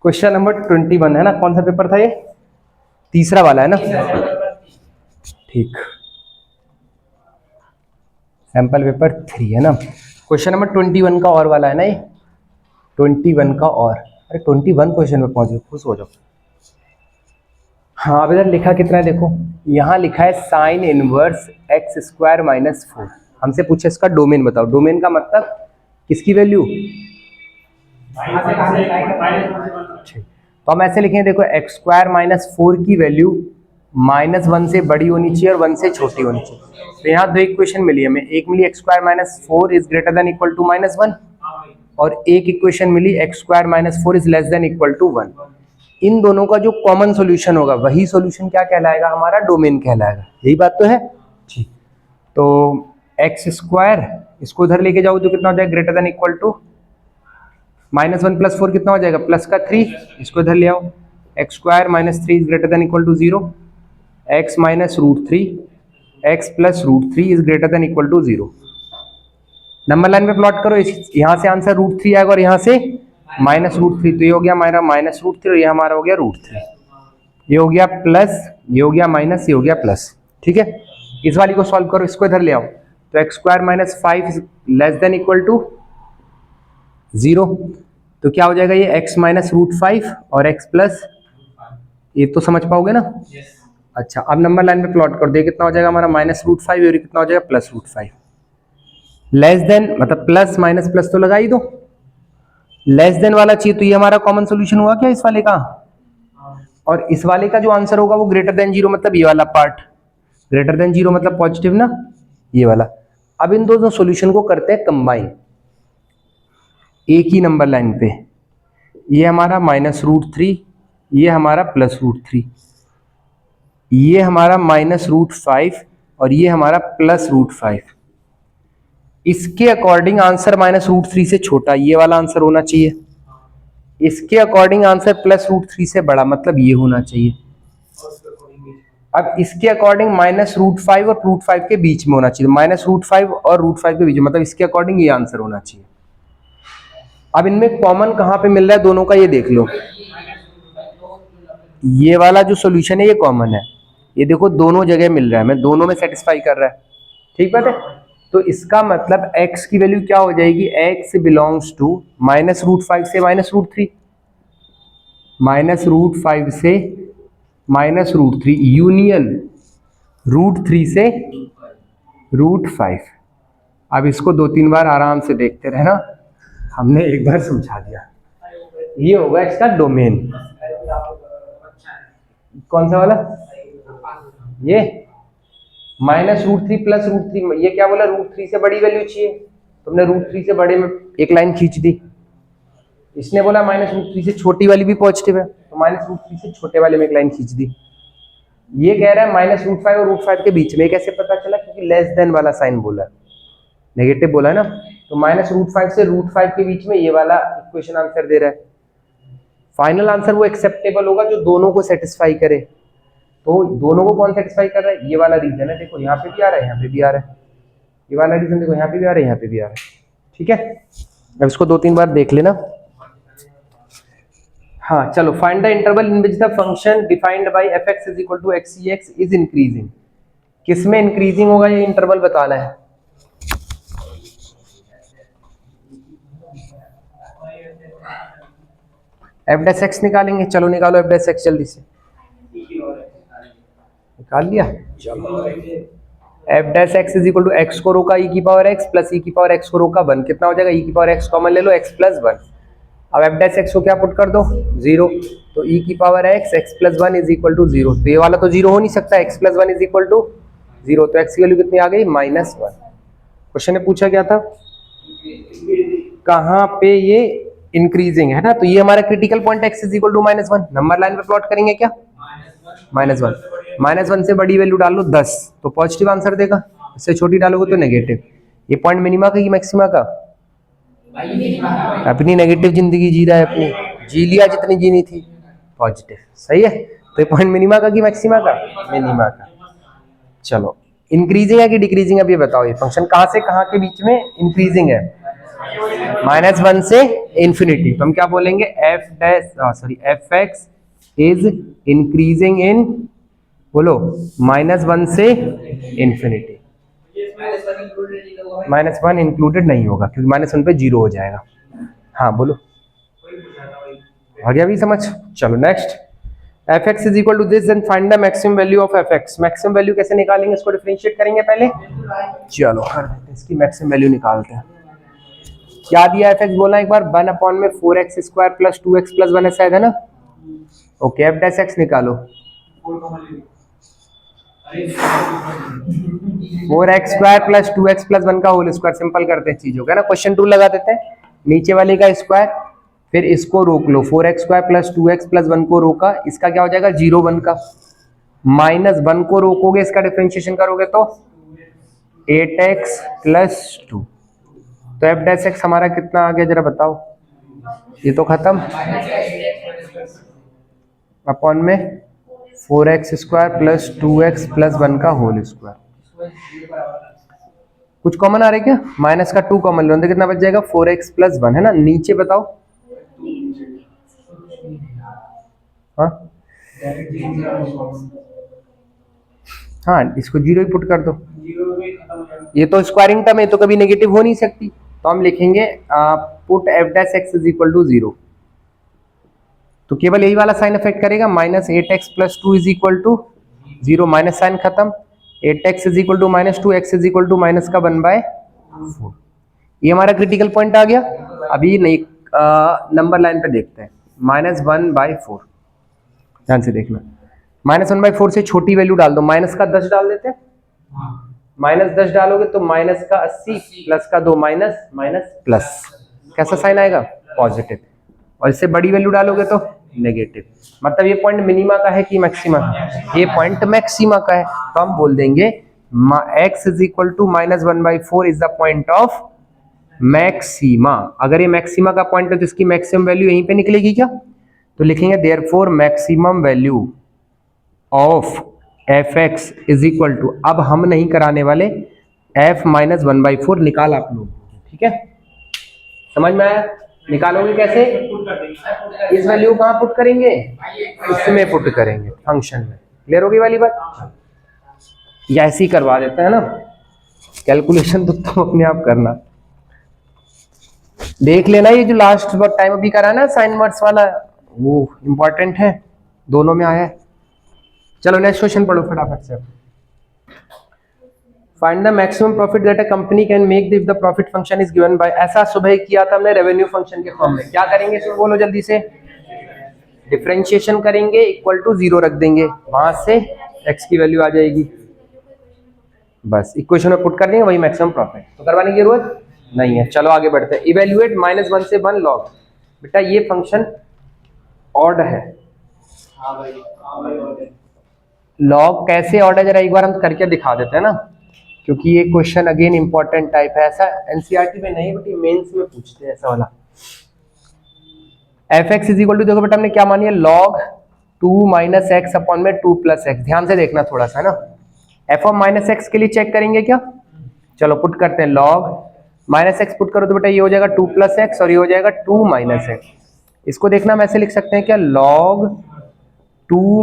Question number 21 है ना, कौन सा पेपर था ये? तीसरा वाला है ना, ठीक। सैंपल पेपर 3 है ना। क्वेश्चन नंबर 21 का और वाला है ना ये, 21 का और। अरे 21 क्वेश्चन में पहुंच गए, खुश हो जाओ। हाँ अब इधर लिखा कितना है देखो, यहाँ लिखा है sine inverse x square minus 4। हमसे पूछे इसका डोमेन बताओ। डोमेन का मतलब किसकी वैल्यू? तो हम ऐसे लिखें, देखो एक्स स्क्वायर माइनस 4 की वैल्यू -1 से बड़ी होनी चाहिए और 1 से छोटी होनी चाहिए। तो यहाँ दो इक्वेशन मिली हमें, एक मिली x square minus 4 is greater than equal to -1 और एक इक्वेशन मिली x square minus 4 is less than equal to 1। इन दोनों का जो कॉमन सॉल्यूशन होगा वही सॉल्यूशन क्या कहलाएगा? हमारा डोमेन कहलाएगा। यही बात तो है, ठीक। तो एक्स स्क्वायर इसको उधर लेके जाओ तो कितना हो जाएगा? ग्रेटर देन इक्वल टू -1 + 4 कितना हो जाएगा? प्लस का 3। इसको इधर ले आओ, x square minus 3 is greater than equal to 0, x minus √3 x plus √3 is greater than equal to 0। Number line पे प्लॉट करो, यहाँ से आंसर √3 आएगा और यहाँ से -√3। तो ये हो गया हमारा -√3 और ये हमारा हो गया √3। ये हो गया प्लस, ये हो गया माइनस, ये हो गया प्लस, ठीक है। इस वाली को सॉल्व करो, इसको इधर ले आओ। तो x square minus 5 is less than equal to 0। तो क्या हो जाएगा? ये x माइनस √5 और x प्लस, ये तो समझ पाओगे ना? अच्छा अब नंबर लाइन पे प्लॉट कर दो, कितना हो जाएगा हमारा? -√5 और कितना हो जाएगा? +√5। लेस देन मतलब प्लस माइनस प्लस तो लगा ही दो, लेस देन वाला चाहिए। तो ये हमारा कॉमन सोल्यूशन हुआ क्या इस वाले का? और इस वाले का जो आंसर होगा वो ग्रेटर देन 0 मतलब ये वाला पार्ट, ग्रेटर देन 0 मतलब पॉजिटिव ना, ये वाला। अब इन दोनों सोल्यूशन को करते हैं कंबाइन एक ही नंबर लाइन पे। ये हमारा -√3, ये हमारा +√3, ये हमारा -√5 और ये हमारा +√5। इसके अकॉर्डिंग आंसर -√3 से छोटा ये वाला आंसर होना चाहिए, इसके अकॉर्डिंग आंसर +√3 से बड़ा मतलब ये होना चाहिए। अब इसके अकॉर्डिंग -√5 और √5 के बीच में होना चाहिए, -√5 और √5 के बीच में, मतलब इसके अकॉर्डिंग ये आंसर होना चाहिए। अब इनमें कॉमन कहां पे मिल रहा है दोनों का ये देख लो। ये वाला जो सॉल्यूशन है ये कॉमन है, ये देखो दोनों जगह मिल रहा है, मैं दोनों में सेटिस्फाई कर रहा है, ठीक बात है। तो इसका मतलब x की वैल्यू क्या हो जाएगी? x बिलोंग्स टू -√5 से -√3, -√5 से -√3 यूनियन √3 से √5। अब इसको 2-3 बार आराम से देखते रहना, हमने एक बार समझा दिया। ये होगा इसका डोमेन। कौन सा वाला? ये -√3 + √3, ये क्या बोला? √3 से बड़ी वैल्यू चाहिए, तुमने √3 से बड़े में एक लाइन खींच दी। इसने बोला -√3 से छोटी वाली भी पॉजिटिव है, तो -√3 से छोटे वाले में एक लाइन खींच दी। ये कह रहा है -√5 और √5 के बीच में, कैसे पता चला? क्योंकि लेस देन वाला साइन बोला, नेगेटिव बोला है ना। तो -√5 से √5 के बीच में ये वाला इक्वेशन आंसर दे रहा है। फाइनल आंसर वो एक्सेप्टेबल होगा जो दोनों को सेटिस्फाई करे। तो दोनों को कौन सेटिस्फाई कर रहा है? ये वाला रीजन है, देखो यहाँ पे भी आ रहा है, यहाँ पे भी आ रहा है। ये वाला रीजन देखो यहाँ पे भी आ रहा है, यहाँ पे भी आ रहा है, ठीक है। अब इसको 2-3 बार देख लेना। हाँ चलो, find the interval in which the function defined bye f(x = x(x) is increasing. किसमें इंक्रीजिंग होगा ये इंटरवल बताना है। f(x) निकालेंगे, चलो निकालो f(x) जल्दी से। निकाल लिया, चलो। f(x) = x को रोका e⁻x प्लस e⁻x को रोका 1, कितना हो जाएगा? e⁻x कॉमन ले लो, x + 1। अब f(x) को क्या पुट कर दो? 0। तो e⁻x x + 1 = 0। तो ये वाला तो 0 हो नहीं सकता, x + 1 = 0। तो x की वैल्यू कितनी आ गई? -1। क्वेश्चन ने पूछा क्या था? कहाँ पे ये इंक्रीजिंग है ना। तो ये हमारा critical point x = -1। Number line पे प्लॉट करेंगे क्या? -1 -1 से बड़ी वैल्यू डाल लो 10 तो पॉजिटिव आंसर देगा, इससे छोटी डालोगे तो नेगेटिव। ये पॉइंट मिनिमा का कि मैक्सिमा का? अपनी नेगेटिव जिंदगी जी रहा है, अपनी जी लिया जितनी जीनी थी, पॉजिटिव, सही है। तो ये पॉइंट मिनिमा का कि मैक्सिमा का? मिनिमा का। चलो, इंक्रीजिंग है कि डिक्रीजिंग अब ये बताओ। ये फंक्शन कहाँ से कहाँ के बीच में इंक्रीजिंग है? -1 से इन्फिनिटी। तो हम क्या बोलेंगे, F x is increasing in, बोलो, -1 से इन्फिनिटी। -1 इंक्लूडेड नहीं होगा क्योंकि -1 पे 0 हो जाएगा। हाँ बोलो, आ गया भी समझ। चलो next, f x is equal to this, then find the maximum value of f x. Maximum value कैसे निकालेंगे, इसको डिफरेंशिएट करेंगे पहले। चलो कर देते हैं, इसकी मैक्सिमम वैल्यू निकालते हैं। क्या दिया एफ एक्स, बोला एक बार, 1/4x² प्लस 2x प्लस 1 ऐसा है ना। ओके, एफ डैश एक्स निकालो। 4x² प्लस 2x प्लस 1 का होल स्क्वायर। सिंपल करते हैं चीजों का ना, क्वेश्चन टू लगा देते हैं। नीचे वाले का स्क्वायर, फिर इसको रोक लो, 4x² प्लस 2x प्लस 1 को रोका, इसका क्या हो जाएगा 0 1 का, -1 को रोकोगे, इसका डिफरेंशिएशन करोगे तो 8x प्लस 2। तो एफ डैश एक्स हमारा कितना आ गया जरा बताओ, ये तो खत्म, अपॉन में 4x² प्लस 2x प्लस 1 का होल स्क्वायर। कुछ कॉमन आ रहा है क्या, माइनस का 2 कॉमन लो, कितना बच जाएगा 4x प्लस 1 है ना। नीचे बताओ, हाँ इसको 0 ही पुट कर दो, ये तो स्क्वायरिंग टर्म है तो कभी नेगेटिव हो नहीं सकती, तो हम लिखेंगे put f dash x is equal to 0। तो केवल यही वाला साइन इफेक्ट करेगा, -8x plus 2 is equal to 0, minus sign खत्म, 8x is equal to -2, x is equal to minus का 1/4। ये हमारा क्रिटिकल पॉइंट आ गया। अभी नहीं, नंबर लाइन पे देखते हैं, -1/4, ध्यान से देखना, -1/4 से छोटी वैल्यू डाल दो, माइनस का 10 डाल देते हैं, -10 डालोगे तो माइनस का 80 प्लस का 2 माइनस, प्लस, कैसा साइन आएगा पॉजिटिव, और इससे बड़ी वैल्यू डालोगे तो नेगेटिव। मतलब ये पॉइंट मिनिमा का है कि मैक्सिमा, ये पॉइंट मैक्सिमा का है, तो हम बोल देंगे x is equal to -1/4 is the point of maxima. अगर ये मैक्सिमा का पॉइंट है तो इसकी मैक्सिमम वैल्यू यहीं पे निकलेगी क्या, तो लिखेंगे therefore maximum value of f x is equal to, अब हम नहीं कराने वाले, f -1/4 निकाल आप लोग, ठीक है, समझ में आया। निकालोगे कैसे, इस वैल्यू कहां पुट करेंगे, इसमें पुट करेंगे फंक्शन में। क्लियर होगी वाली बात, या ऐसे ही करवा देते हैं ना, कैलकुलेशन तो तुम अपने आप करना, देख लेना। ये जो लास्ट टाइम अभी करा ना साइन वर्ड्स वाला, वो इंपॉर्टेंट है, दोनों में आया है। चलो नेक्स्ट क्वेश्चन पढ़ो फटाफट से। Find the maximum profit that a company can make if the profit function is given by, ऐसा सुबह किया था हमने रेवेन्यू फंक्शन के फॉर्म में। क्या करेंगे इसमें बोलो जल्दी से, डिफरेंशिएशन करेंगे, इक्वल टू 0 रख देंगे, वहां से x की वैल्यू आ जाएगी, बस इक्वेशन में पुट कर देंगे, वही मैक्सिमम प्रॉफिट। तो करवाने की जरूरत नहीं है। चलो आगे बढ़ते हैं। इवेल्युएट -1 से 1 लॉग। बेटा ये फंक्शन ऑड है, लॉग कैसे ऑड है जरा एक बार हम करके दिखा देते हैं ना, क्योंकि ये क्वेश्चन अगेन इंपॉर्टेंट टाइप है, ऐसा एनसीईआरटी में नहीं बट मेंस में पूछते हैं ऐसा वाला। F x is equal to, देखो बेटा हमने क्या मानी है, लॉग 2 - x अपॉन में 2 + x। ध्यान से देखना थोड़ा सा ना, एफ ऑफ -x के लिए चेक करेंगे क्या, चलो पुट करते हैं, लॉग -x पुट करो तो बेटा ये हो जाएगा 2 + x और ये हो जाएगा 2 - x। इसको देखना हम ऐसे लिख सकते हैं क्या, लॉग 2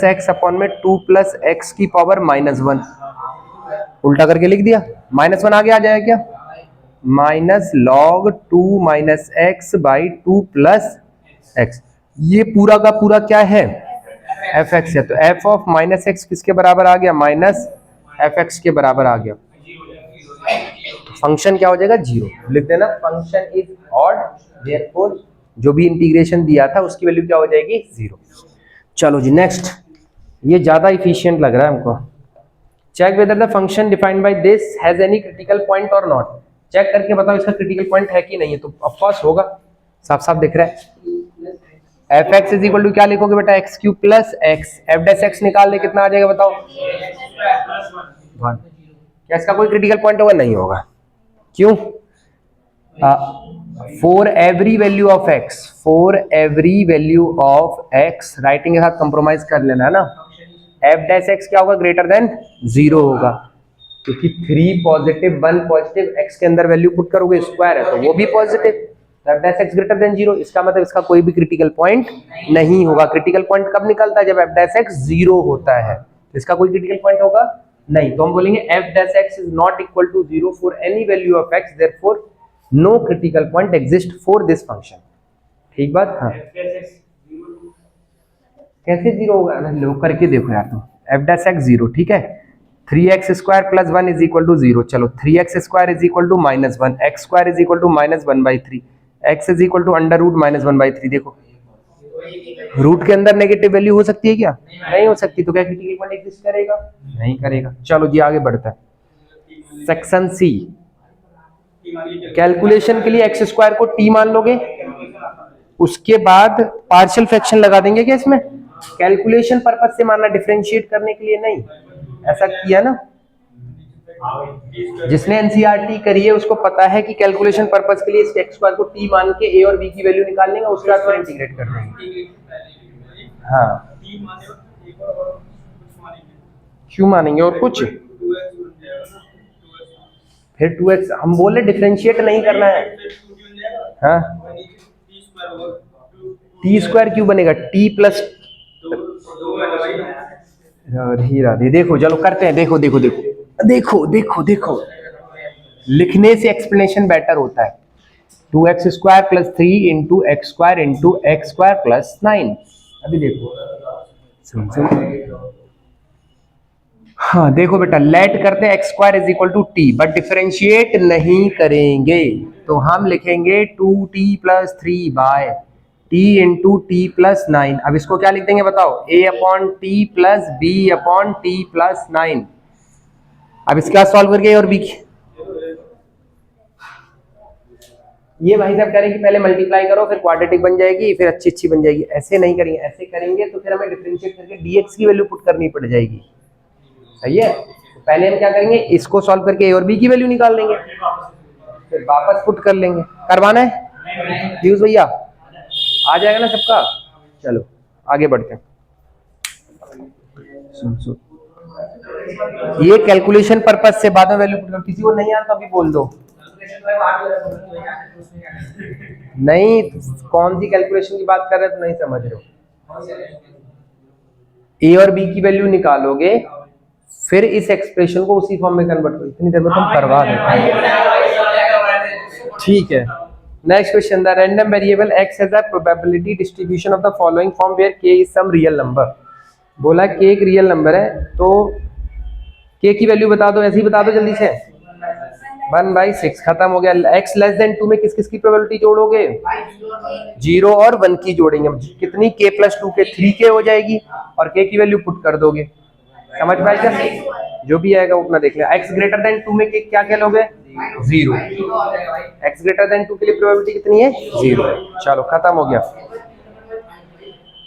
- x अपॉन में 2 + x की पावर -1, उल्टा करके लिख दिया, -1 आगे आ जाएगा क्या, minus log 2 - x by 2 + x। ये पूरा का पूरा क्या है, एफ एक्स है, तो एफ ऑफ -x किसके बराबर आ गया, -f(x) के बराबर आ गया। तो फंक्शन क्या हो जाएगा 0, लिख देना फंक्शन इज ऑड, देयरफॉर जो भी इंटीग्रेशन दिया था उसकी वैल्यू क्या हो जाएगी 0। चलो जी नेक्स्ट, ये ज्यादा इफिशियंट लग रहा है हमको। Check whether the function defined by this has any critical point और नॉट। चेक करके बताओ इसका क्रिटिकल पॉइंट है कि नहीं है, तो ऑफ कोर्स होगा, साफ साफ दिख रहा है। F x is equal to क्या लिखोगे बेटा, x³ + x, F dash x निकाल दे, कितना आ जाएगा बताओ 1। क्या इसका कोई क्रिटिकल पॉइंट होगा, नहीं होगा, क्यों, for every value of x, for every value of x, writing के साथ कंप्रोमाइज कर लेना है ना, एफ डैश एक्स क्या होगा, ग्रेटर देन 0 होगा, क्योंकि 3 पॉजिटिव 1 पॉजिटिव, x के अंदर वैल्यू पुट करोगे स्क्वायर है तो वो भी positive, f dash x greater than 0। इसका मतलब इसका कोई भी क्रिटिकल पॉइंट नहीं होगा। क्रिटिकल पॉइंट कब निकलता है? जब f डैश x 0 होता है। तो इसका कोई क्रिटिकल पॉइंट होगा नहीं, तो हम बोलेंगे f dash x is not equal to 0 for any value of x, therefore no critical point exist for this function. ठीक बात? हाँ, कैसे 0 होगा? लो करके देखो यार, तुम f डैश x 0, ठीक है। 3x square plus 1 is equal to 0। चलो 3x square is equal to -1, x square is equal to -1/3, x is equal to under root -1/3। देखो रूट के अंदर नेगेटिव वैल्यू हो सकती है क्या? नहीं हो सकती। तो क्या क्रिटिकल पॉइंट एग्जिस्ट करेगा? नहीं करेगा। चलो जी आगे बढ़ता है। सेक्शन सी, कैलकुलेशन के लिए x स्क्वायर को t मान लोगे, उसके बाद पार्शियल फ्रैक्शन लगा देंगे क्या इसमें? कैलकुलेशन पर्पस से मानना, डिफरेंशिएट करने के लिए नहीं। ऐसा किया ना? जिसने एनसीईआरटी करी है उसको पता है कि कैलकुलेशन पर्पस के लिए इस x स्क्वायर को t मान के a और b की वैल्यू निकाल लेंगे, उसके बाद फिर इंटीग्रेट कर देंगे। हाँ, क्यों मानेंगे? और कुछ? फिर 2x हम बोले डिफरेंशिएट नहीं करना है। हाँ, टी स्क्वायर क्यों बनेगा? t plus Radhe. देखो चलो करते हैं। देखो देखो देखो देखो देखो देखो, लिखने से एक्सप्लेनेशन बेटर होता है। 2x square plus 3 into x square plus 9। अभी देखो, सुन सुन, हाँ देखो बेटा, लेट करते हैं x square is equal to t, but differentiate नहीं करेंगे। तो हम लिखेंगे 2t plus 3 by t into t plus 9। अब इसको क्या लिख देंगे बताओ? a upon t plus b upon t plus 9। अब इसका सॉल्व करके और b, ये भाई साहब कह रहे हैं कि पहले मल्टीप्लाई करो फिर क्वाड्रेटिक बन जाएगी, फिर अच्छी अच्छी बन जाएगी। ऐसे नहीं करेंगे, ऐसे करेंगे तो फिर हमें डिफरेंशिएट करके dx की वैल्यू पुट करनी पड़ जाएगी। सही है? तो पहले हम क्या करेंगे, इसको सॉल्व करके a और b की वैल्यू निकाल लेंगे, फिर वापस पुट कर लेंगे। करवाना है पीयूष भैया? आ जाएगा ना सबका? चलो आगे बढ़ते हैं। सुन सुन, ये कैलकुलेशन पर्पस से बाद में वैल्यू पुट कर, किसी को नहीं आता अभी बोल दो। नहीं, कौन सी कैलकुलेशन की बात कर रहे हो? तो नहीं समझ रहे हो। ए और बी की वैल्यू निकालोगे, फिर इस एक्सप्रेशन को उसी फॉर्म में कन्वर्ट करो। इतनी देर में तुम करवा देते हैं। ठीक है, next question. The random variable x has a probability distribution of the following form where k is some real number. बोला k एक रियल नंबर है, तो k की वैल्यू बता दो। ऐसे ही बता दो जल्दी से। 1/6। खत्म हो गया। x लेस देन 2 में किस किस की प्रोबेबिलिटी जोड़ोगे? 0 और 1 की जोड़ेंगे। कितनी? k प्लस 2 के 3k हो जाएगी, और k की वैल्यू पुट कर दोगे। समझ में आएगा? जो भी आएगा वो अपना देख लिया। x ग्रेटर देन 2 में क्या क्या लोगे? 0। x ग्रेटर देन 2 के लिए प्रोबेबिलिटी कितनी है? 0। चलो खत्म हो गया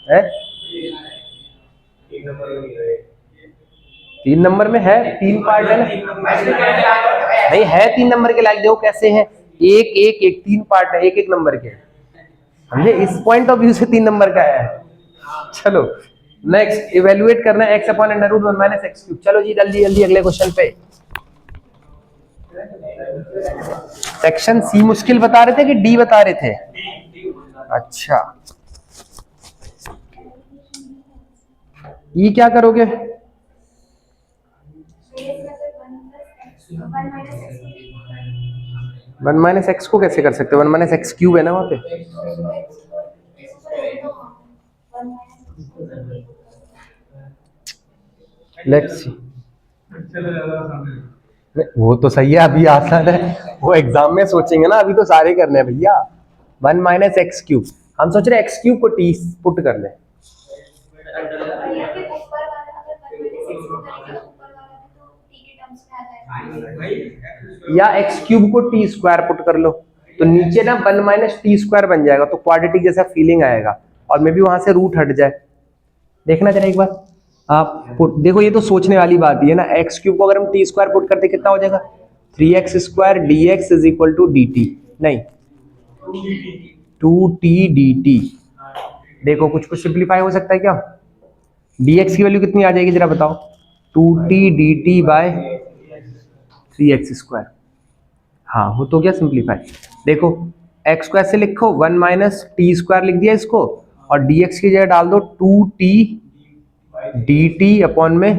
है। 3 नंबर में है, 3 पार्ट है ना? नहीं है 3 नंबर के लायक। देखो कैसे है, एक एक एक 3 पार्ट है, एक एक नंबर के। समझे? इस पॉइंट ऑफ व्यू से 3 नंबर का है। चलो नेक्स्ट, इवेल्युएट करना है x upon under root 1 minus x cube. चलो जी जल्दी जल्दी अगले क्वेश्चन पे। सेक्शन सी मुश्किल बता रहे थे कि डी बता रहे थे? अच्छा, ये क्या करोगे? 1 माइनस एक्स को कैसे कर सकते हो? 1 माइनस एक्स क्यूब है ना वहां पे। लेट्स सी, वो तो सही है, अभी आसान है, वो एग्जाम में सोचेंगे ना, अभी तो सारे करने हैं भैया। 1 माइनस एक्स क्यूब, हम सोच रहे एक्स क्यूब को टी पुट कर ले। या एक्स क्यूब को टी स्क्वायर पुट कर लो, तो नीचे ना 1 माइनस टी स्क्वायर बन जाएगा, तो क्वाड्रेटिक जैसा फीलिंग आएगा, और मे भी वहां से रूट हट जाए। देखना जरा एक बार आप पुट देखो, ये तो सोचने वाली बात ही है ना। एक्स क्यूब को अगर हम टी स्क्वायर पुट करते कितना हो जाएगा? 3x square d x is equal to d t, नहीं 2t dt। देखो कुछ कुछ सिंप्लीफाई हो सकता है क्या? dx की वैल्यू कितनी आ जाएगी जरा बताओ? 2t dt bye 3x²। हाँ हो तो गया सिंप्लीफाई। देखो x² से लिखो 1 माइनस t² लिख दिया इसको, और dx की जगह डाल दो 2t dt अपॉन में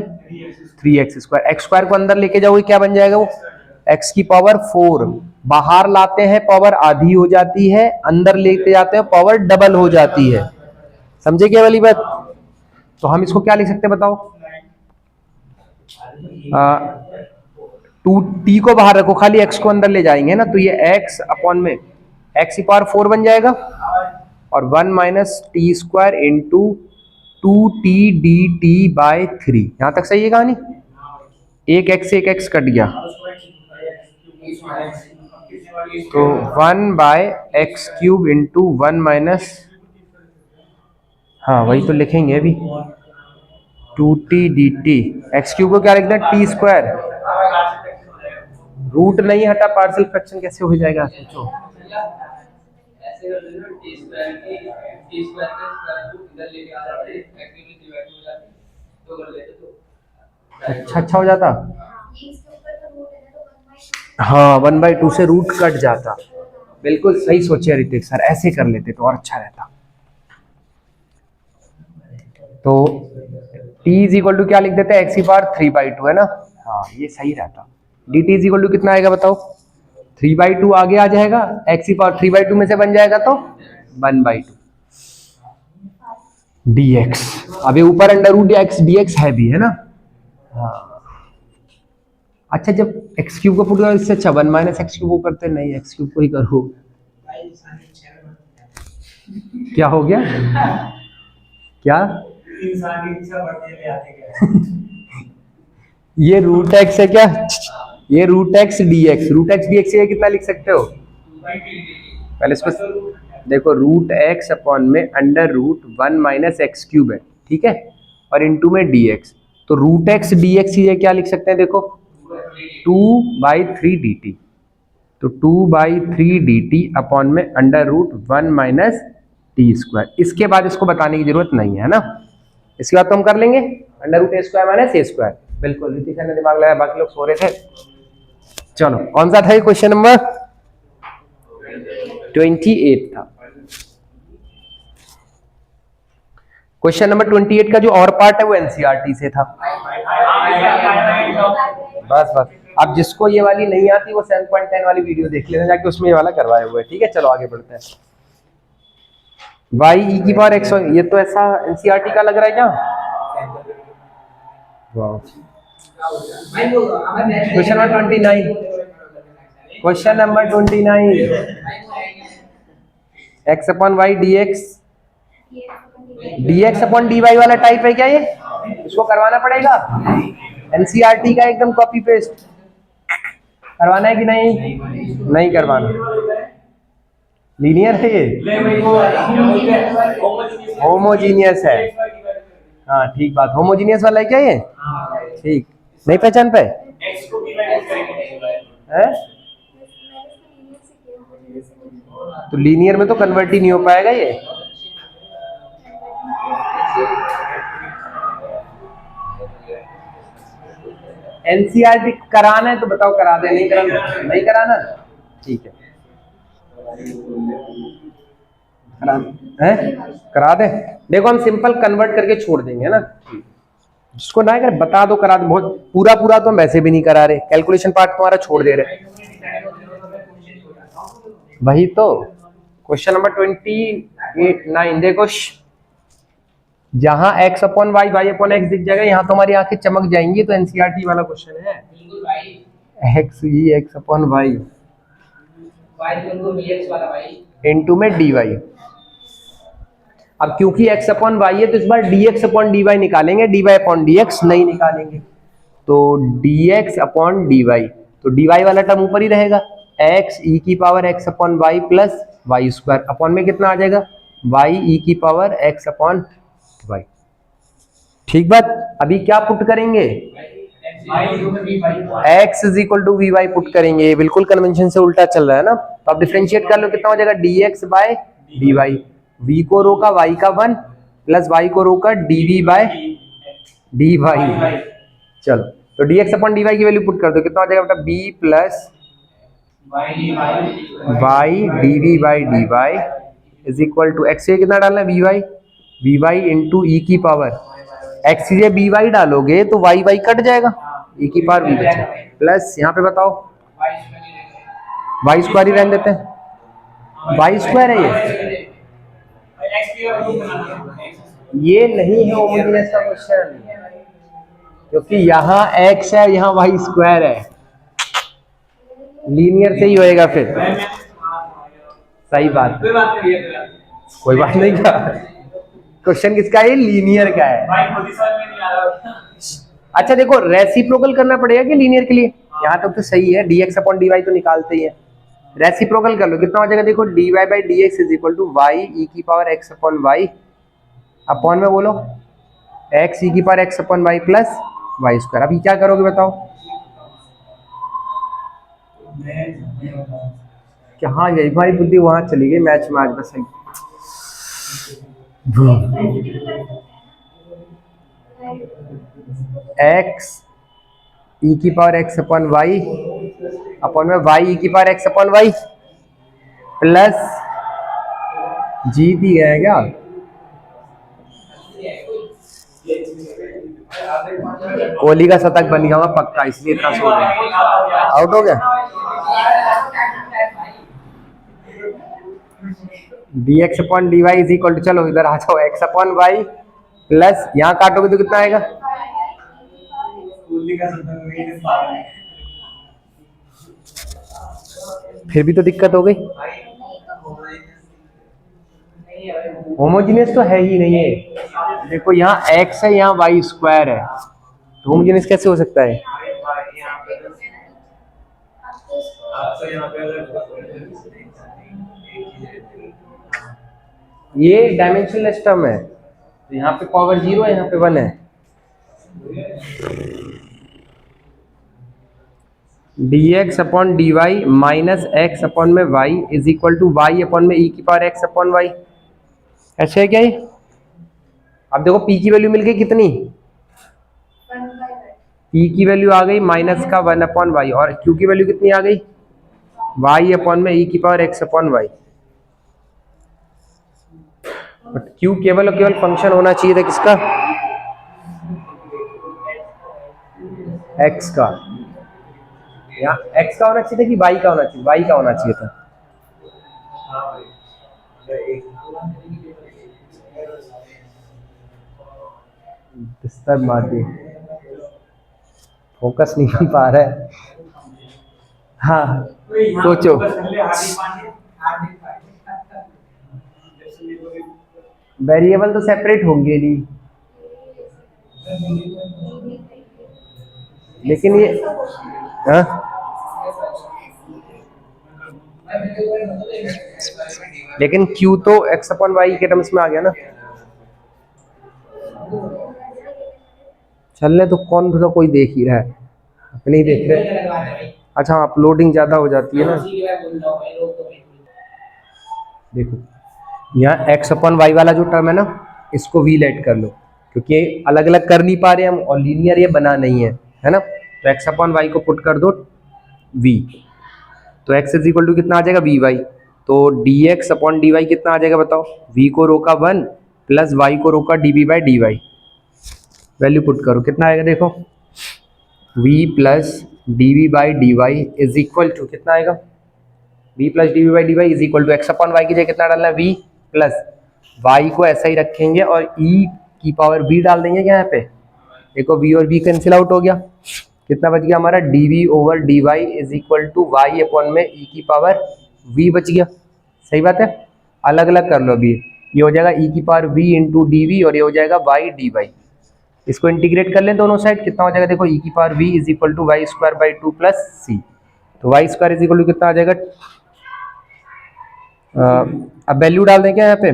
3x²। x² को अंदर लेके जाओगे क्या बन जाएगा वो, x की पावर 4। बाहर लाते हैं पावर आधी हो जाती है, अंदर लेते जाते हैं पावर डबल हो जाती है। समझे क्या वाली बात? तो हम इसको क्या लिख सकते हैं बताओ? 2t को बाहर रखो, खाली x को अंदर ले जाएंगे ना, तो ये x अपॉन में x की पावर 4 बन जाएगा, और 1 minus t² into 2t dt bye 3। यहां तक सही है कहानी? एक x कट गया, तो 1 बाय x³ इंटू 1 माइनस, हाँ वही तो लिखेंगे अभी, 2t dt। x³ को क्या लिखना है? t²। रूट नहीं हटा, पार्शियल फ्रैक्शन कैसे हो जाएगा सोचो। अच्छा हो जाता। हाँ 1/2 से रूट कट जाता। बिल्कुल सही सोचे ऋतिक सर, ऐसे कर लेते तो और अच्छा रहता। तो t इज इक्वल टू क्या लिख देते हैं? x की पावर 3/2 है ना। हाँ ये सही रहता। dt इज इक्वल टू कितना आएगा बताओ? 3/2 आगे आ जाएगा, x की पावर 3/2 में से बन जाएगा तो 1/2 dx। अभी ऊपर अंडर रूट x dx है भी, है ना। हाँ अच्छा, जब x³ को पुट करो इससे अच्छा 1 माइनस x³ को करते नहीं, x³ को ही करो। क्या हो गया? क्या ये रूट x है क्या? ये root x dx, root x dx ये कितना लिख सकते हो? पहले इसको देखो, रूट x अपॉन में अंडर रूट 1 माइनस x³ है, ठीक है, और इनटू में dx। तो रूट x dx ये क्या लिख सकते हैं? देखो 2/3 dt, तो 2/3 dt अपॉन में अंडर रूट 1 माइनस t²। इसके बाद इसको बताने की जरूरत नहीं है ना, इसके बाद तो हम कर लेंगे under root a² minus a²। बिल्कुल ऋतिक ने दिमाग लगाया, बाकी लोग सो रहे थे। चलो कौन सा था ये? क्वेश्चन नंबर 28 था। क्वेश्चन नंबर 28 का जो और पार्ट है वो एनसीईआरटी से था। बस बस, अब जिसको ये वाली नहीं आती वो 7.10 वाली वीडियो देख लेना जाके, उसमें ये वाला करवाए हुए है। ठीक है चलो आगे बढ़ते हैं। y e की पावर x, ये तो ऐसा एनसीईआरटी का लग रहा है क्या? Question number 29, question number 29, x upon y dx upon dy वाला टाइप है क्या ये? इसको करवाना पड़ेगा, एनसीईआरटी का एकदम कॉपी पेस्ट करवाना है कि नहीं? नहीं करवाना। लीनियर है ये, होमोजीनियस है। हाँ ठीक बात, होमोजीनियस वाला है क्या ये? ठीक, नहीं पहचान पाए है? तो लीनियर में तो कन्वर्ट ही नहीं हो पाएगा ये। एनसीईआरटी कराना है तो बताओ, करा दे, नहीं कराना? नहीं कराना, ठीक है करा दे। देखो हम सिंपल कन्वर्ट करके छोड़ देंगे ना, जिसको ना अगर बता दो करा दो। बहुत पूरा पूरा तो हम वैसे भी नहीं करा रहे, कैलकुलेशन पार्ट तुम्हारा छोड़ दे रहे। वही तो क्वेश्चन नंबर 29 देखो, जहां x upon y, y upon x दिख जाएगा, यहाँ तुम्हारी आंखें चमक जाएंगी। तो एनसीईआरटी वाला क्वेश्चन है, x अपॉन वाई इंटू में dy। अब क्योंकि x अपॉन वाई है तो इस बार dx अपॉन dy निकालेंगे, dy अपॉन dx नहीं निकालेंगे। तो dx अपॉन dy, तो dy वाला टर्म ऊपर ही रहेगा, x e की power x upon y plus y² upon में कितना आ जाएगा? y e की पावर x अपॉन वाई। ठीक बात। अभी क्या पुट करेंगे? x is equal to v y put करेंगे। बिल्कुल कन्वेंशन से उल्टा चल रहा है ना। तो आप डिफरेंशिएट कर लो, कितना हो जाएगा? dx बाय dy, v को रोका y का 1 प्लस y को रोका dv बाय dy। चलो तो dx अपॉन dy की वैल्यू पुट कर दो, कितना हो जाएगा बेटा, b plus y dv by dy is equal to x से कितना डालना है, vy इंटू ई की पावर x से by डालोगे तो y कट जाएगा, e की पावर v बचेगा, प्लस यहाँ पे बताओ y स्क्वायर ही रहने देते हैं, y स्क्वायर है ये नहीं है होमोजेनियस का क्वेश्चन, क्योंकि यहाँ x है यहाँ y स्क्वायर है, लीनियर से ही होएगा फिर। सही बात, कोई बात नहीं, क्या क्वेश्चन किसका है, लीनियर का है। अच्छा देखो, रेसिप्रोकल करना पड़ेगा कि लीनियर के लिए, यहाँ तक तो सही है, dx अपॉन dy तो निकालते ही है, रेसिप्रोकल कर लो, कितना हो जाएगा देखो, dy by dx is equal to y e की power x upon y upon में बोलो x ई की power x upon y plus y square. अभी क्या करोगे बताओ, क्या, हाँ यही भाई बुद्धि वहां चली गई मैच में आज बस। x ई की power x upon y upon में y ई की power x upon y plus जीत ही गया क्या, कोहली का शतक बन गया पक्का, इसलिए इतना सो रहा है, आउट हो गया। dx upon dy is equal to, चलो इधर आ जाओ, x अपॉन y प्लस यहाँ काटोगे तो कितना आएगा, फिर भी तो दिक्कत हो गई, होमोजेनियस तो है ही नहीं है। देखो यहाँ x है यहाँ y स्क्वायर है, तो होमोजेनियस कैसे हो सकता है, ये डायमेंशनलेस टर्म है, तो यहाँ पे पावर 0 है यहाँ पे 1 है। dx अपॉन dy माइनस x अपॉन में y is equal to y upon में e की पावर x अपॉन y, ऐसे है क्या ये। अब देखो p की वैल्यू मिल गई कितनी, p की वैल्यू आ गई माइनस का 1 अपॉन y, और q की वैल्यू कितनी आ गई, y अपॉन में e की power x upon y। But q केवल और केवल फंक्शन होना चाहिए था किसका, x का, यहाँ x का होना चाहिए था कि y का होना चाहिए, y का होना चाहिए था। डिस्टर्ब मारती, फोकस नहीं कर पा रहा है, हाँ सोचो, वेरिएबल तो सेपरेट होंगे नहीं, लेकिन ये हाँ लेकिन Q तो x अपॉन वाई के टर्म्स में आ गया ना, चलने तो कौन तो कोई देख ही रहा है, अपने ही देख रहे। अच्छा अपलोडिंग ज्यादा हो जाती है ना, देखो यहाँ x अपॉन वाई वाला जो टर्म है ना, इसको v लेट कर लो, क्योंकि अलग अलग कर नहीं पा रहे हम और लीनियर ये बना नहीं है ना, तो x अपॉन वाई को पुट कर दो v, तो x इज इक्वल टू कितना आ जाएगा वी वाई, तो dx अपॉन dy कितना आ जाएगा बताओ, v को रोका 1 प्लस y को रोका dv by dy, value put करो कितना आएगा देखो, v plus dv by dy is equal to कितना आएगा, v plus dv by dy is equal to x upon y की जगह कितना डालना है v प्लस y को ऐसा ही रखेंगे और e की पावर v डाल देंगे क्या यहाँ पे, देखो v और v कैंसिल आउट हो गया, कितना बच गया हमारा dv over dy is equal to y upon में e की पावर v बच गया। सही बात है, अलग अलग कर लो अभी, ये हो जाएगा e की पावर v इंटू डी और ये हो जाएगा y dy, इसको इंटीग्रेट कर लें दोनों साइड, कितना हो जाएगा देखो e की power v is equal to y square by 2 plus c, तो y square is equal to कितना आ जाएगा, अब वैल्यू डाल दें क्या यहाँ पे,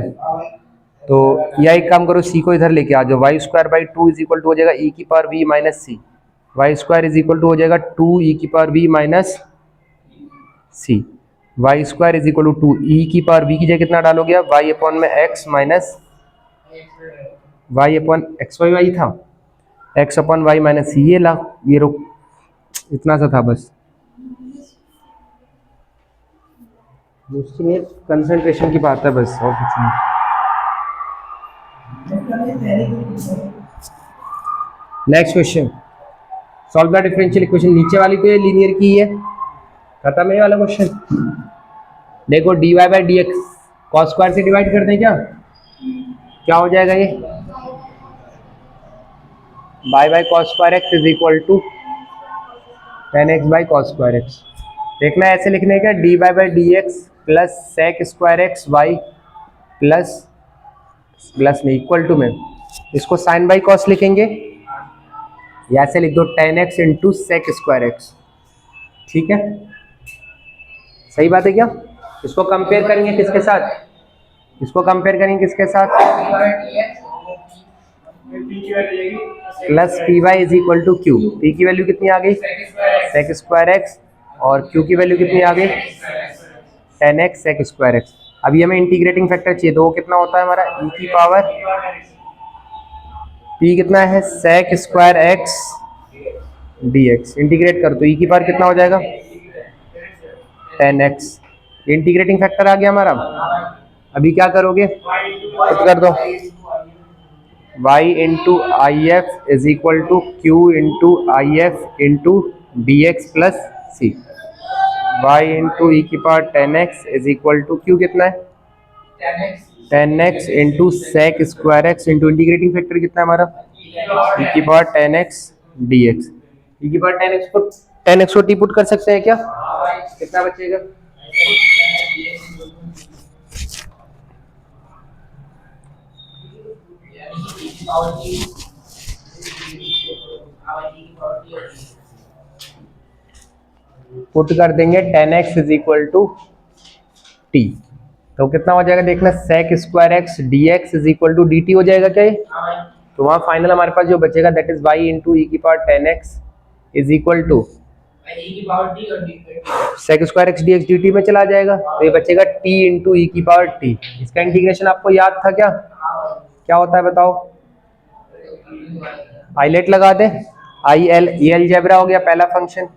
तो या एक काम करो c को इधर लेके आ जाओ, y square by 2 is equal to हो जाएगा e की power v minus c, y square is equal to हो जाएगा 2 e की power v minus c, y square is equal to 2 e की पावर v की जगह कितना डालोगे आप, y अपॉन में x minus y upon x y y था, x upon y minus c, ये ला, ये रुक, इतना सा था बस। मुश्किल कंसंट्रेशन की बात है बस, और कुछ नहीं। Next question, solve the differential equation. नीचे वाली तो ये लीनियर की है, खत्म है ये वाला क्वेश्चन। देखो dy by d x cos square से डिवाइड कर दें क्या हो जाएगा ये, by cos square x is equal to tan x by cos square x. देखना है ऐसे लिखने का, d by d x plus sec square x y plus plus में इक्वल टू में, इसको साइन बाई कॉस लिखेंगे, या ऐसे लिख दो tan x into sec square x. ठीक है, सही बात है क्या। इसको कंपेयर करेंगे किसके साथ, इसको कंपेयर करेंगे किसके साथ, plus p y is equal to q. P की वैल्यू कितनी आ गई, सेक स्क्वायर एक्स, और क्यू की वैल्यू कितनी आ गई, tan x sec square x. अभी हमें इंटीग्रेटिंग फैक्टर चाहिए, तो वो कितना होता है हमारा, ई की पावर पी कितना है, sec square x d x. Integrate कर तो ई की पावर कितना हो जाएगा, टेन एक्स। इंटीग्रेटिंग फैक्टर आ गया हमारा। अभी क्या करोगे, पुट कर दो, y into I F is equal to q into I F into d x plus c. y into e की power tan x is equal to q कितना है, tan x into sec square x into integrating factor कितना है हमारा, e की power tan x d x. E की power tan x को t put कर सकते हैं क्या, कितना बचेगा, पुट कर देंगे tan x is equal to t, तो कितना हो जाएगा देखना, sec square x d x is equal to d t हो जाएगा क्या ये? तो वहां फाइनल हमारे पास जो बचेगा that is y into e की power tan x is equal to sec square x d x d t में चला जाएगा, तो ये बचेगा टी इंटू ई की पावर टी। इसका इंटीग्रेशन आपको याद था क्या, क्या होता है बताओ, आईलेट लगा दे, आई एल, ये अलजेब्रा हो गया पहला फंक्शन,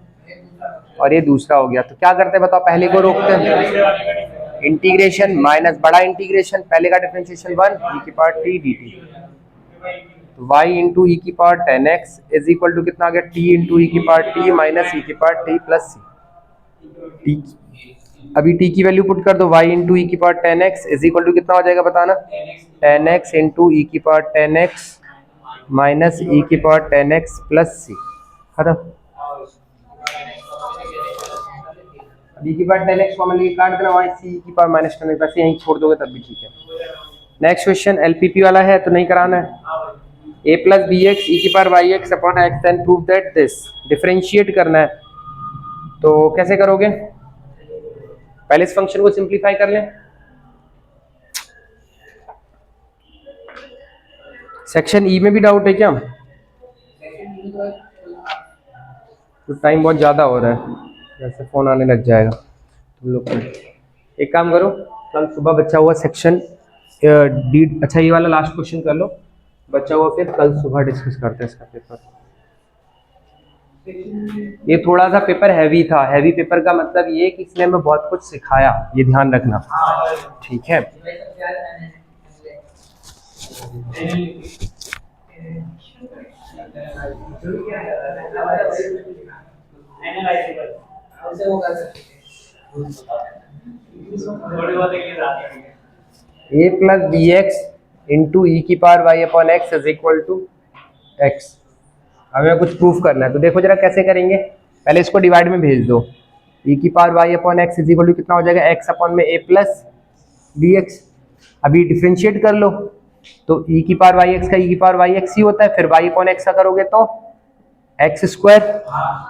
और ये दूसरा हो गया। तो क्या करते हैं बताओ, पहले को रोकते हैं, इंटीग्रेशन माइनस बड़ा इंटीग्रेशन, पहले का डिफरेंशिएशन वन ई की पावर टी डी टी, तो y इंटू ई की power tan x is equal to कितना आ गया, t इंटू ई की पावर टी माइनस ई की पावर टी प्लस सी। अभी t की वैल्यू पुट कर दो, y इंटू ई की power tan x is equal to कितना हो जाएगा बताना, टेन एक्स इंटू ई की power tan x minus e की power tan x plus c. खत्म। ई की पावर टेन एक्स कॉमन लेके काट देना, y सी की पावर माइनस टेन एक्स, यहीं छोड़ दोगे तब भी ठीक है। नेक्स्ट क्वेश्चन एलपीपी वाला है तो नहीं कराना है। a plus b x e की power y x upon x, then prove that this, differentiate करना है। तो कैसे करोगे, पहले इस फंक्शन को सिंप्लीफाई कर लें। सेक्शन ई में भी डाउट है क्या, तो टाइम बहुत ज्यादा हो रहा है, जैसे फोन आने लग जाएगा तुम लोग को। एक काम करो, कल सुबह बचा हुआ सेक्शन डी, अच्छा ये वाला लास्ट क्वेश्चन कर लो, बचा हुआ फिर कल सुबह डिस्कस करते हैं इसका पेपर। ये थोड़ा सा पेपर हैवी था, हैवी पेपर का मतलब ये कि इसने हमें बहुत कुछ सिखाया, ये ध्यान रखना, ठीक है। A plus b x into e की power y upon x is equal to x. हमें कुछ प्रूफ करना है, तो देखो जरा कैसे करेंगे, पहले इसको डिवाइड में भेज दो, ई की power y upon x is equal to कितना हो जाएगा, एक्स अपॉन में ए प्लस बी एक्स। अभी डिफ्रेंशिएट कर लो, तो ई की पावर वाई एक्स का ई की पावर वाई एक्स ही होता है, फिर वाई अपॉन एक्स का करोगे तो एक्स स्क्वायर,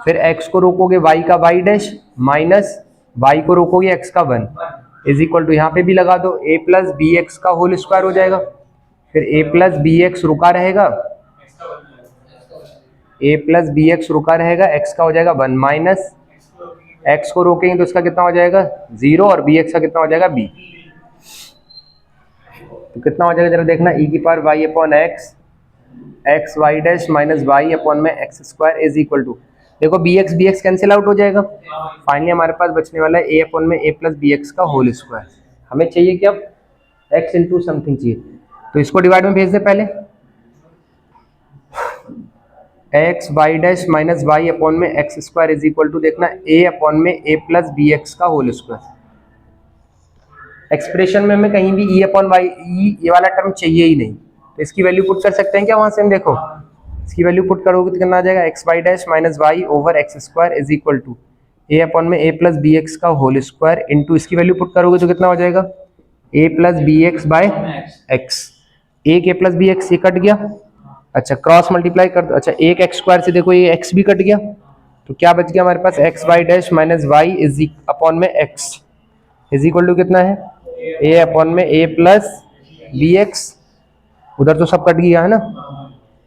फिर एक्स को रोकोगे वाई का वाई डैश माइनस वाई को रोकोगे एक्स का वन इज इक्वल टू, यहाँ पे भी लगा दो ए प्लस बी एक्स का होल स्क्वायर हो जाएगा, फिर ए प्लस बी एक्स रुका रहेगा, ए प्लस बी एक्स रुका रहेगा, एक्स का हो जाएगा वन माइनस एक्स को रोकेंगे तो इसका कितना हो जाएगा जीरो, और बी एक्स का कितना हो जाएगा बी। तो कितना हो जाएगा जरा देखना, ई की power y upon x x y dash minus y upon में x square is equal to, देखो बी एक्स कैंसिल आउट हो जाएगा, फाइनली हमारे पास बचने वाला है ए अपॉन में ए प्लस बी एक्स का होल स्क्वायर। हमें चाहिए क्या, एक्स इंटू समथिंग चाहिए, तो इसको डिवाइड में भेज दे पहले, x y dash minus y upon में x square is equal to, देखना ए अपॉन में ए प्लस बी एक्स का होल स्क्वायर। एक्सप्रेशन में हमें कहीं भी ई अपॉन वाई, ये वाला टर्म चाहिए ही नहीं, तो इसकी वैल्यू पुट कर सकते हैं क्या वहां से हम, देखो इसकी वैल्यू पुट करोगे तो कितना आ जाएगा, x y dash minus y over x square is equal to a upon में ए प्लस बी एक्स का होल स्क्वायर इंटू, इसकी वैल्यू पुट करोगे तो कितना हो जाएगा, a plus b x by x, एक ए प्लस बी एक्स ये कट गया, अच्छा क्रॉस मल्टीप्लाई कर दो, अच्छा एक एक्स स्क्वायर से देखो ये एक्स भी कट गया, तो क्या बच गया हमारे पास, x y dash minus y is upon में एक्स इज इक्वल टू कितना है, ए अपॉन में ए प्लस बी एक्स, उधर तो सब कट गया है ना,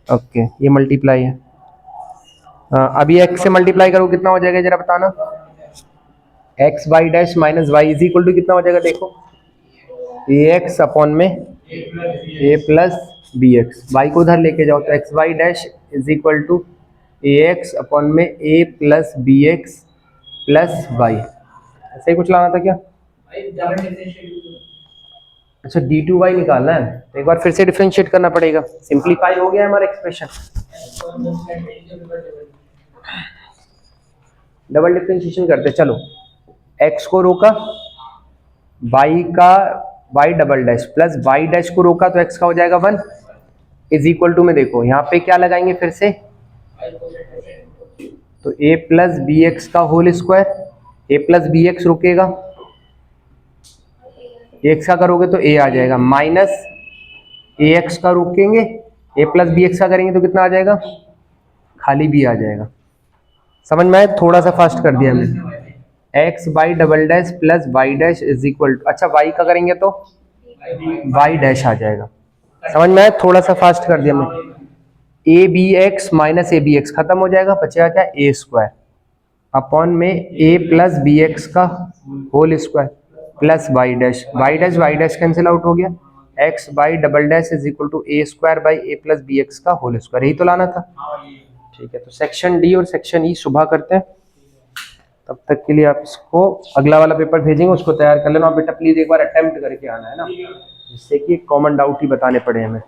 ओके ये मल्टीप्लाई है, अब ये एक्स से मल्टीप्लाई करो कितना हो जाएगा जरा बताना, x y dash minus y is equal to कितना हो जाएगा, देखो ए एक्स अपॉन में a plus b x, y को उधर लेके जाओ तो x y dash is equal to a x upon में a plus b x plus y, ऐसे ही कुछ लाना था क्या, अच्छा डी टू वाई निकालना है, तो एक बार फिर से डिफरेंशिएट करना पड़ेगा, सिंप्लीफाई हो गया हमारा एक्सप्रेशन, डबल डिफरेंशिएशन करते चलो, x को रोका, y का y double dash plus y dash को रोका तो x का हो जाएगा 1 इज इक्वल टू में, देखो यहाँ पे क्या लगाएंगे फिर से, तो a प्लस बी एक्स का whole square, a plus b x रुकेगा, x का करोगे तो a आ जाएगा, माइनस ए एक्स का रोकेंगे, a प्लस बी एक्स का करेंगे तो कितना आ जाएगा, खाली b आ जाएगा, समझ में आया, थोड़ा सा फास्ट कर दिया हमने, x y double dash plus y dash is equal to, अच्छा वाई का करेंगे तो वाई डैश आ जाएगा, समझ में आया, थोड़ा सा फास्ट कर दिया हमने, a b x minus a b x खत्म हो जाएगा, बचेगा क्या, ए स्क्वायर अपॉन में ए प्लस बी एक्स का whole square plus y dash cancel out हो गया, x y double dash is equal to a square by a plus b x का होल स्क्वायर, यही तो लाना था, ठीक है, तो सेक्शन डी और सेक्शन ई सुबह करते हैं, तब तक के लिए आप इसको अगला वाला पेपर भेजेंगे उसको तैयार कर लेना बेटा, प्लीज एक बार अटेम्प्ट करके आना है ना, जिससे कि कॉमन डाउट ही बताने पड़े हमें।